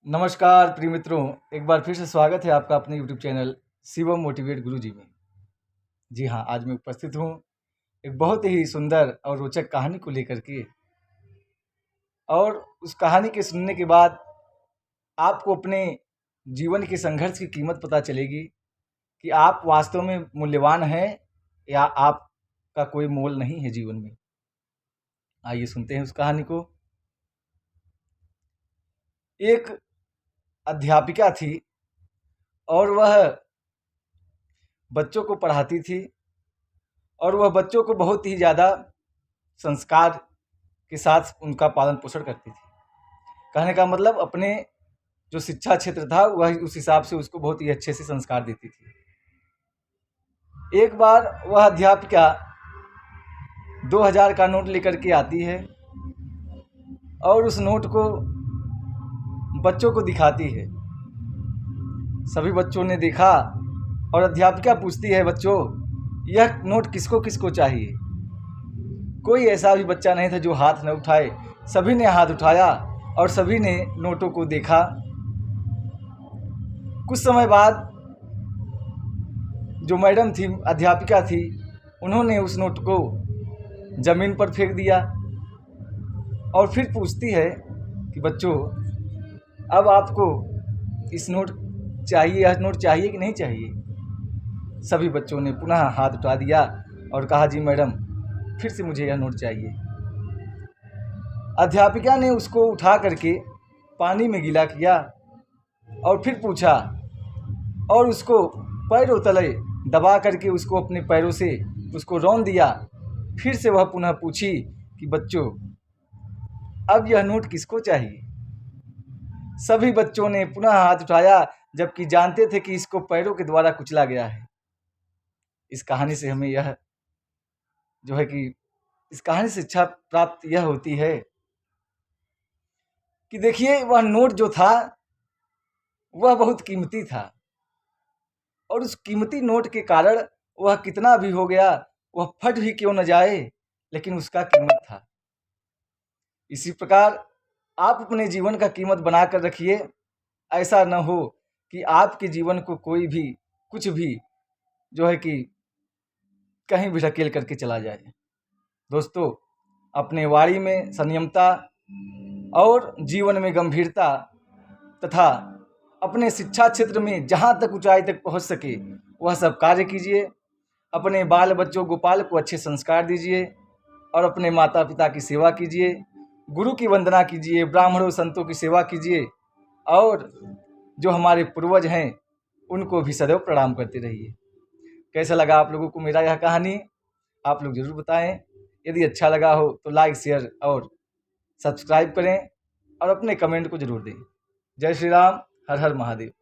नमस्कार प्रिय मित्रों, एक बार फिर से स्वागत है आपका अपने YouTube चैनल शिवम मोटिवेट गुरुजी में। जी हाँ, आज मैं उपस्थित हूँ एक बहुत ही सुंदर और रोचक कहानी को लेकर के। और उस कहानी के सुनने के बाद आपको अपने जीवन के संघर्ष की कीमत पता चलेगी कि आप वास्तव में मूल्यवान हैं या आपका कोई मोल नहीं है जीवन में। आइए सुनते हैं उस कहानी को। एक अध्यापिका थी और वह बच्चों को पढ़ाती थी और वह बच्चों को बहुत ही ज़्यादा संस्कार के साथ उनका पालन पोषण करती थी। कहने का मतलब अपने जो शिक्षा क्षेत्र था वह उस हिसाब से उसको बहुत ही अच्छे से संस्कार देती थी। एक बार वह अध्यापिका 2000 का नोट लेकर के आती है और उस नोट को बच्चों को दिखाती है। सभी बच्चों ने देखा और अध्यापिका पूछती है, बच्चों यह नोट किसको किसको चाहिए। कोई ऐसा भी बच्चा नहीं था जो हाथ न उठाए। सभी ने हाथ उठाया और सभी ने नोटों को देखा। कुछ समय बाद जो मैडम थी, अध्यापिका थी, उन्होंने उस नोट को ज़मीन पर फेंक दिया और फिर पूछती है कि बच्चों अब आपको इस नोट चाहिए, यह नोट चाहिए कि नहीं चाहिए। सभी बच्चों ने पुनः हाथ उठा दिया और कहा, जी मैडम फिर से मुझे यह नोट चाहिए। अध्यापिका ने उसको उठा करके पानी में गीला किया और फिर पूछा और उसको पैरों तले दबा करके उसको अपने पैरों से उसको रौंद दिया। फिर से वह पुनः पूछी कि बच्चों अब यह नोट किसको चाहिए। सभी बच्चों ने पुनः हाथ उठाया, जबकि जानते थे कि इसको पैरों के द्वारा कुचला गया है। इस कहानी से हमें यह जो है कि इस कहानी से शिक्षा प्राप्त यह होती है कि देखिए वह नोट जो था वह बहुत कीमती था और उस कीमती नोट के कारण वह कितना भी हो गया, वह फट भी क्यों न जाए, लेकिन उसका कीमत था। इसी प्रकार आप अपने जीवन का कीमत बना कर रखिए। ऐसा न हो कि आपके जीवन को कोई भी कुछ भी जो है कि कहीं भी ढकेल करके चला जाए। दोस्तों, अपने वाणी में संयमता और जीवन में गंभीरता तथा अपने शिक्षा क्षेत्र में जहाँ तक ऊंचाई तक पहुँच सके वह सब कार्य कीजिए। अपने बाल बच्चों गोपाल को अच्छे संस्कार दीजिए और अपने माता पिता की सेवा कीजिए, गुरु की वंदना कीजिए, ब्राह्मणों संतों की सेवा कीजिए और जो हमारे पूर्वज हैं उनको भी सदैव प्रणाम करते रहिए। कैसा लगा आप लोगों को मेरा यह कहानी, आप लोग ज़रूर बताएं। यदि अच्छा लगा हो तो लाइक शेयर और सब्सक्राइब करें और अपने कमेंट को ज़रूर दें। जय श्री राम, हर हर महादेव।